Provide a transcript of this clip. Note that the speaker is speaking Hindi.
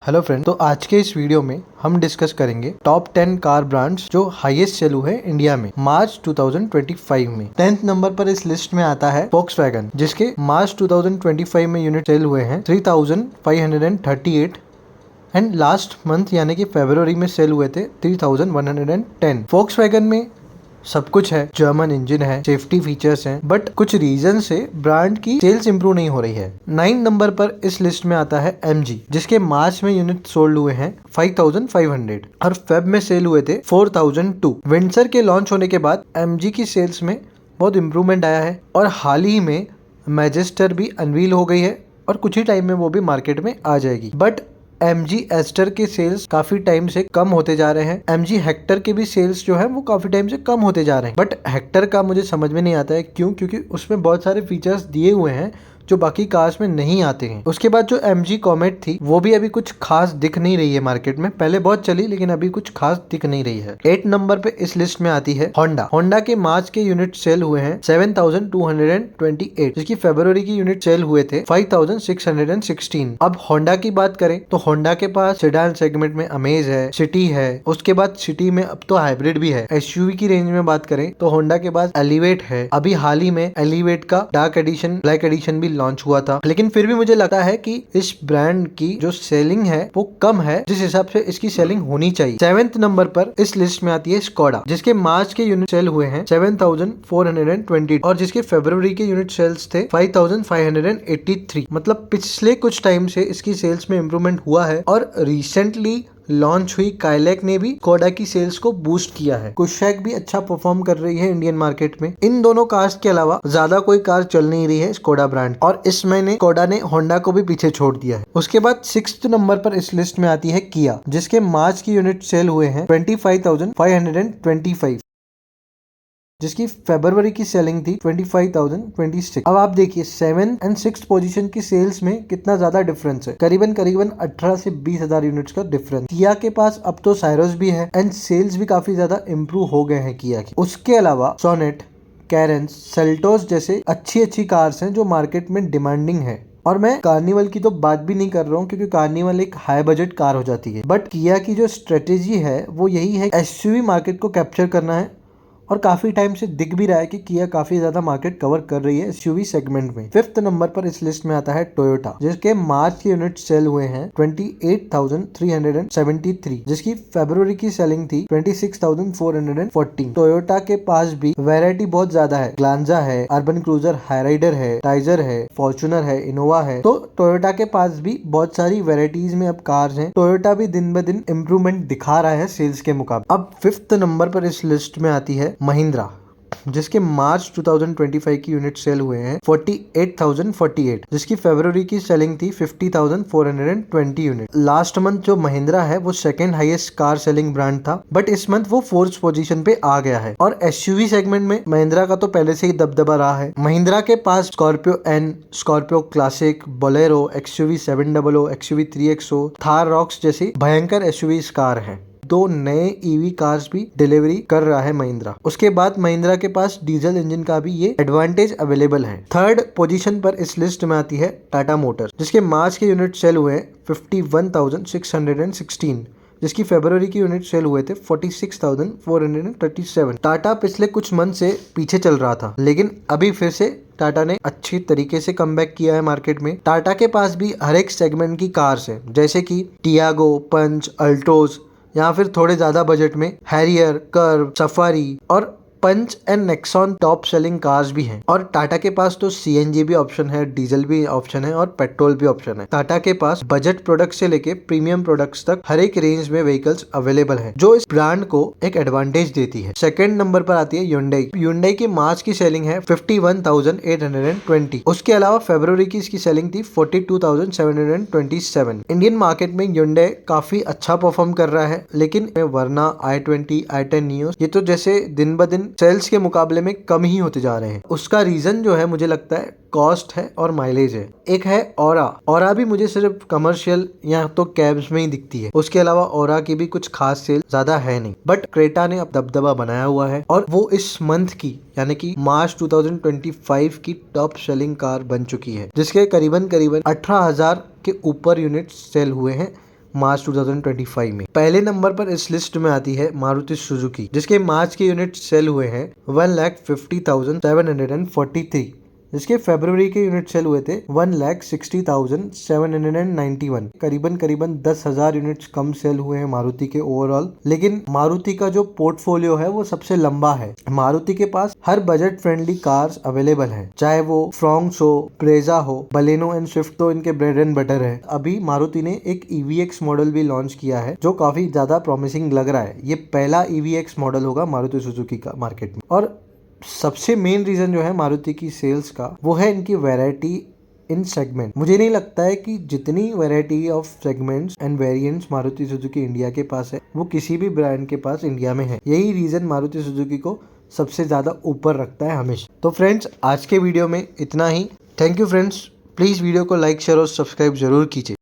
हेलो फ्रेंड, तो आज के इस वीडियो में हम डिस्कस करेंगे टॉप 10 कार ब्रांड्स जो हाईएस्ट सेल हुए इंडिया में मार्च 2025 में। 10th नंबर पर इस लिस्ट में आता है Volkswagen, जिसके मार्च 2025 में यूनिट सेल हुए हैं 3538 एंड लास्ट मंथ यानी कि फरवरी में सेल हुए थे 3110। Volkswagen में सब कुछ है, जर्मन इंजन है, सेफ्टी फीचर्स हैं, बट कुछ रीजन से ब्रांड की सेल्स इंप्रूव नहीं हो रही है। 9 नंबर पर इस लिस्ट में आता है MG, जिसके मार्च में यूनिट सोल्ड हुए हैं 5500 और फेब में सेल हुए थे 4002। विंडसर के लॉन्च होने के बाद MG की सेल्स में बहुत इंप्रूवमेंट आया है और हाल ही में मैजेस्टर भी अनवील हो गई है और कुछ ही टाइम में वो भी मार्केट में आ जाएगी। बट MG एस्टर के सेल्स काफी टाइम से कम होते जा रहे हैं। MG हेक्टर के भी सेल्स जो है वो काफी टाइम से कम होते जा रहे हैं। बट हेक्टर का मुझे समझ में नहीं आता है क्यों, क्योंकि उसमें बहुत सारे फीचर्स दिए हुए हैं जो बाकी कार्स में नहीं आते हैं। उसके बाद जो MG कॉमेट थी वो भी अभी कुछ खास दिख नहीं रही है मार्केट में। पहले बहुत चली लेकिन अभी कुछ खास दिख नहीं रही है। 8 नंबर पे इस लिस्ट में आती है होंडा के मार्च के यूनिट सेल हुए हैं 7228, जिसकी फरवरी की यूनिट सेल हुए थे 5616। अब होंडा की बात करें तो होंडा के पास सेडान सेगमेंट में अमेज है, सिटी है, उसके बाद सिटी में अब तो हाइब्रिड भी है। SUV की रेंज में बात करें तो होंडा के पास एलिवेट है। अभी हाल ही में एलिवेट का डार्क एडिशन, ब्लैक एडिशन भी लॉन्च हुआ था, लेकिन फिर भी मुझे लगता है कि इस ब्रांड की जो सेलिंग है वो कम है जिस हिसाब से इसकी सेलिंग होनी चाहिए। 7th नंबर पर इस लिस्ट में आती है स्कोडा, जिसके मार्च के यूनिट सेल हुए हैं 7420 और जिसके फरवरी के यूनिट सेल्स थे 5583। मतलब पिछले कुछ टाइम से इसकी सेल्स में इंप्रूवमेंट हुआ है और रिसेंटली लॉन्च हुई काइलैक ने भी स्कोडा की सेल्स को बूस्ट किया है। कुशैक भी अच्छा परफॉर्म कर रही है इंडियन मार्केट में। इन दोनों कार्स के अलावा ज्यादा कोई कार चल नहीं रही है स्कोडा ब्रांड, और इस महीने स्कोडा ने होंडा को भी पीछे छोड़ दिया है। उसके बाद 6th नंबर पर इस लिस्ट में आती है किया, जिसके मार्च की यूनिट सेल हुए हैं 25525, जिसकी फरवरी की सेलिंग थी 25,026। अब आप देखिए 7 और 6 पोजीशन की सेल्स में कितना ज्यादा डिफरेंस है, करीबन 18 से 20,000 यूनिट्स का डिफरेंस। किया के पास अब तो साइरस भी है एंड सेल्स भी काफी ज्यादा इम्प्रूव हो गए हैं किया के। उसके अलावा सोनेट, कैरेंस, सेल्टोस जैसे अच्छी कार्स हैं जो मार्केट में डिमांडिंग है। और मैं कार्निवल की तो बात भी नहीं कर रहा हूँ क्योंकि कार्निवल एक हाई बजट कार हो जाती है। बट किया की जो स्ट्रेटेजी है वो यही है, SUV मार्केट को कैप्चर करना है और काफी टाइम से दिख भी रहा है कि किया काफी ज्यादा मार्केट कवर कर रही है SUV सेगमेंट में। 5th नंबर पर इस लिस्ट में आता है टोयोटा, जिसके मार्च के यूनिट सेल हुए हैं 28,373, जिसकी फरवरी की सेलिंग थी 26,414। टोयोटा के पास भी वैरायटी बहुत ज्यादा है, ग्लांजा है, अर्बन क्रूजर, हाईराइडर है, टाइजर है, फॉर्च्यूनर है, इनोवा है। तो टोयोटा के पास भी बहुत सारी वेराइटीज में अब कार्स हैं। टोयोटा भी दिन ब दिन इम्प्रूवमेंट दिखा रहा है सेल्स के मुकाबले। अब 5th नंबर पर इस लिस्ट में आती है महिंद्रा, जिसके मार्च 2025 की यूनिट सेल हुए हैं 48,048, जिसकी फरवरी की सेलिंग थी 50,420 यूनिट। लास्ट मंथ जो महिंद्रा है वो second highest car selling brand था, बट इस मंथ वो 4th पोजीशन पे आ गया है। और SUV सेगमेंट में महिंद्रा का तो पहले से ही दबदबा रहा है। महिंद्रा के पास Scorpio N, Scorpio Classic, Bolero, XUV 700, XUV 3XO, Thar Roxx जैसी भयंकर SUV कार है। 2 नए EV कार्स भी डिलीवरी कर रहा है महिंद्रा। उसके बाद महिंद्रा के पास डीजल इंजन का भी ये एडवांटेज अवेलेबल है। 3rd पोजीशन पर इस लिस्ट में आती है टाटा मोटर्स, जिसके मार्च के यूनिट सेल हुए 51,616, जिसकी फरवरी की यूनिट सेल हुए थे 46,437। टाटा पिछले कुछ मंथ से पीछे चल रहा था, लेकिन अभी फिर से टाटा ने अच्छी तरीके से कमबैक किया है मार्केट में। टाटा के पास भी हर एक सेगमेंट की कार्स है, जैसे कि टियागो, पंच, अल्टोज, या फिर थोड़े ज्यादा बजट में हैरियर, कर्व, सफारी और Punch and Nexon top selling cars भी हैं। और टाटा के पास तो CNG भी ऑप्शन है, डीजल भी ऑप्शन है और पेट्रोल भी ऑप्शन है। टाटा के पास बजट प्रोडक्ट से लेके प्रीमियम प्रोडक्ट्स तक हर एक रेंज में व्हीकल्स अवेलेबल है, जो इस ब्रांड को एक एडवांटेज देती है। 2nd नंबर पर आती है Hyundai। Hyundai की मार्च की सेलिंग है 51,820। उसके अलावा फरवरी की इसकी सेलिंग थी 42,727। इंडियन मार्केट में Hyundai काफी अच्छा परफॉर्म कर रहा है, लेकिन वरना i20, i10 नियो ये तो जैसे दिन ब दिन सेल्स के मुकाबले में कम ही होते जा रहे हैं। उसका रीजन जो है मुझे लगता है कॉस्ट है और माइलेज है। एक है ऑरा भी मुझे सिर्फ कमर्शियल या तो कैब्स में ही दिखती है। उसके अलावा ऑरा की भी कुछ खास सेल ज्यादा है नहीं, बट क्रेटा ने अब दबदबा बनाया हुआ है और वो इस मंथ की यानी कि मार्च 2025 की टॉप सेलिंग कार बन चुकी है, जिसके करीबन 18,000 के ऊपर यूनिट सेल हुए हैं मार्च 2025 में। पहले नंबर पर इस लिस्ट में आती है मारुति सुजुकी, जिसके मार्च के यूनिट सेल हुए हैं 1,50,743, जिसके फरवरी के यूनिट सेल हुए थे 1,60,791। करीबन 10,000 यूनिट्स कम सेल हुए हैं मारुति के ओवरऑल। लेकिन मारुति का जो पोर्टफोलियो है वो सबसे लंबा है। मारुति के पास हर बजट फ्रेंडली कार्स अवेलेबल हैं, चाहे वो फ्रॉन्क्स हो, ब्रेजा हो, बलेनो एंड स्विफ्ट तो इनके ब्रेड एंड बटर है। अभी मारुति ने एक EVX मॉडल भी लॉन्च किया है जो काफी ज्यादा प्रॉमिसिंग लग रहा है। ये पहला EVX मॉडल होगा मारुति सुजुकी का मार्केट में। और सबसे मेन रीजन जो है मारुति की सेल्स का, वो है इनकी वैरायटी इन सेगमेंट। मुझे नहीं लगता है कि जितनी variety of segments and variants Maruti Suzuki India के पास है वो किसी भी ब्रांड के पास इंडिया में है। यही रीजन मारुति सुजुकी को सबसे ज्यादा ऊपर रखता है हमेशा। तो फ्रेंड्स, आज के वीडियो में इतना ही। Thank you friends. Please video को लाइक, शेयर और सब्सक्राइब जरूर कीजिए।